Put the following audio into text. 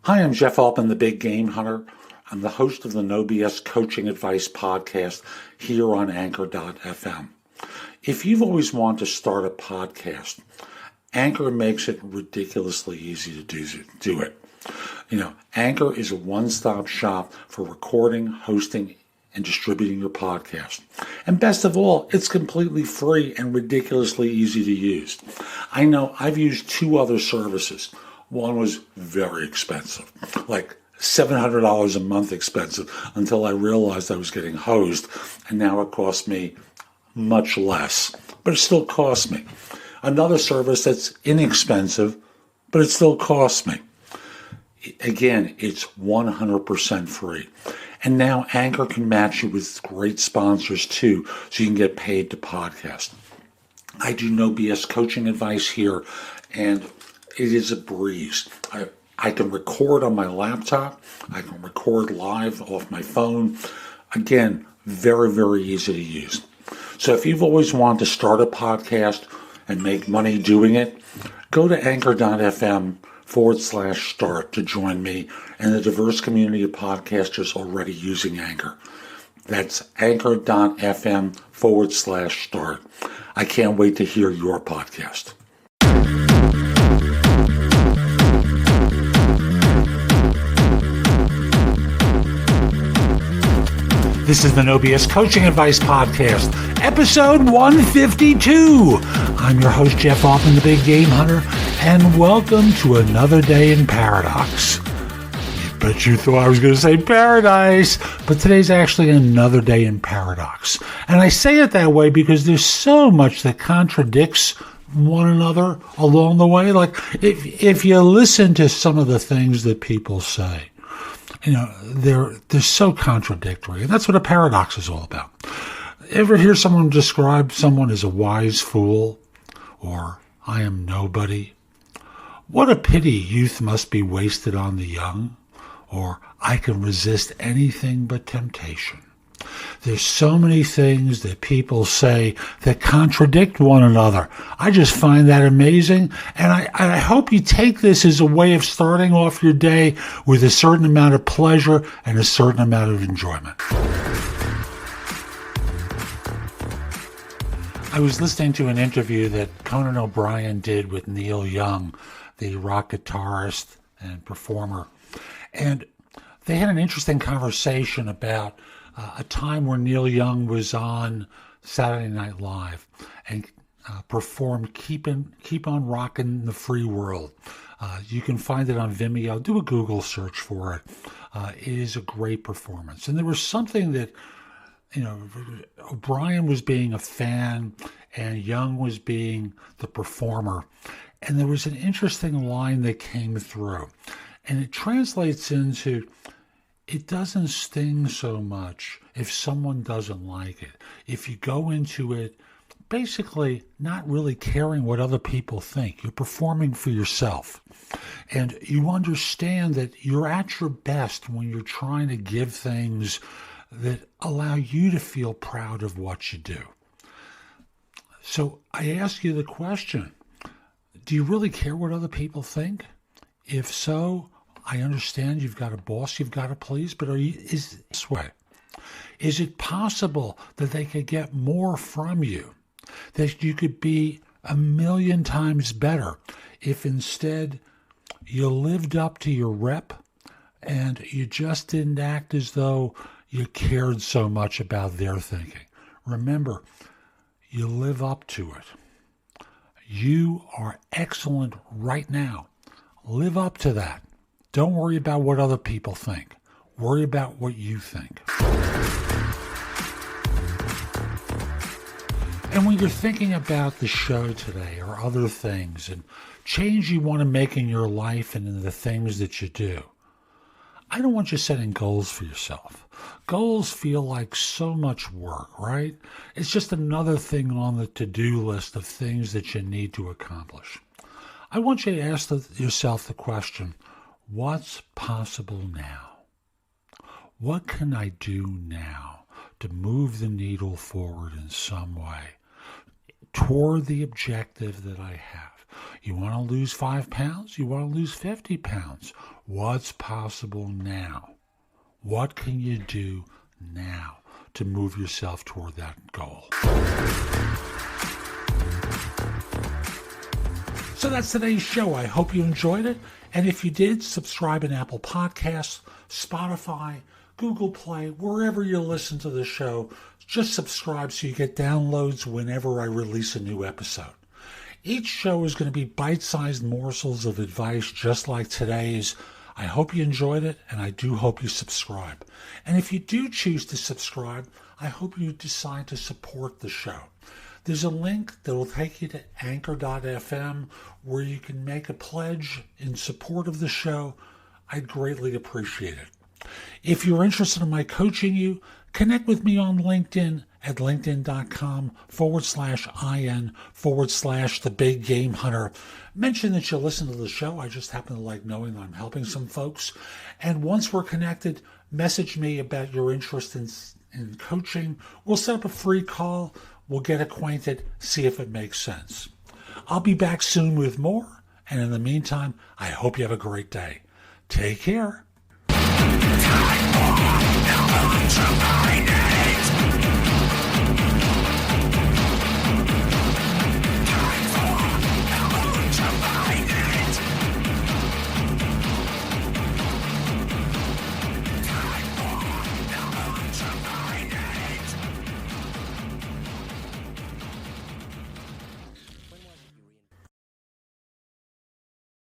Hi, I'm Jeff Altman, the Big Game Hunter. I'm the host of the No BS Coaching Advice podcast here on Anchor.fm. If you've always wanted to start a podcast, Anchor makes it ridiculously easy to do it. Anchor is a one-stop shop for recording, hosting, and distributing your podcast. And best of all, it's completely free and ridiculously easy to use. I know I've used two other services. One was very expensive, like $700 a month expensive, until I realized I was getting hosed, and now it costs me much less, but it still costs me. Another service that's inexpensive, but it still costs me. Again, it's 100% free. And now Anchor can match you with great sponsors too, so you can get paid to podcast. I do no BS coaching advice here, and it is a breeze. I can record on my laptop. I can record live off my phone. Again, very, very easy to use. So if you've always wanted to start a podcast and make money doing it, go to Anchor.fm/start to join me and the diverse community of podcasters already using Anchor. That's Anchor.fm/start. I can't wait to hear your podcast. This is the No BS Coaching Advice Podcast, episode 152. I'm your host, Jeff Altman, the Big Game Hunter, and welcome to another day in Paradox. I bet you thought I was going to say paradise, but today's actually another day in Paradox. And I say it that way because there's so much that contradicts one another along the way. Like, if you listen to some of the things that people say, they're so contradictory. And that's what a paradox is all about. Ever hear someone describe someone as a wise fool? Or, I am nobody? What a pity youth must be wasted on the young. Or, I can resist anything but temptation. There's so many things that people say that contradict one another. I just find that amazing, and I hope you take this as a way of starting off your day with a certain amount of pleasure and a certain amount of enjoyment. I was listening to an interview that Conan O'Brien did with Neil Young, the rock guitarist and performer, and they had an interesting conversation about a time where Neil Young was on Saturday Night Live and performed Keep On Rockin' the Free World. You can find it on Vimeo. Do a Google search for it. It is a great performance. And there was something that, O'Brien was being a fan and Young was being the performer. And there was an interesting line that came through. And it translates into, it doesn't sting so much if someone doesn't like it. If you go into it basically not really caring what other people think, you're performing for yourself. And you understand that you're at your best when you're trying to give things that allow you to feel proud of what you do. So I ask you the question, do you really care what other people think? If so, I understand you've got a boss you've got to please, but is this way? Is it possible that they could get more from you? That you could be 1,000,000 times better if instead you lived up to your rep and you just didn't act as though you cared so much about their thinking? Remember, you live up to it. You are excellent right now. Live up to that. Don't worry about what other people think. Worry about what you think. And when you're thinking about the show today or other things and change you want to make in your life and in the things that you do, I don't want you setting goals for yourself. Goals feel like so much work, right? It's just another thing on the to-do list of things that you need to accomplish. I want you to ask yourself the question, what's possible now? What can I do now to move the needle forward in some way toward the objective that I have? You want to lose 5 pounds? You want to lose 50 pounds? What's possible now? What can you do now to move yourself toward that goal? So that's today's show. I hope you enjoyed it. And if you did, subscribe in Apple Podcasts, Spotify, Google Play, wherever you listen to the show. Just subscribe so you get downloads whenever I release a new episode. Each show is going to be bite-sized morsels of advice just like today's. I hope you enjoyed it, and I do hope you subscribe. And if you do choose to subscribe, I hope you decide to support the show. There's a link that will take you to Anchor.fm where you can make a pledge in support of the show. I'd greatly appreciate it. If you're interested in my coaching you, connect with me on LinkedIn at linkedin.com/IN/The Big Game Hunter. Mention that you listen to the show. I just happen to like knowing I'm helping some folks. And once we're connected, message me about your interest in coaching. We'll set up a free call. We'll get acquainted, see if it makes sense. I'll be back soon with more. And in the meantime, I hope you have a great day. Take care. Time for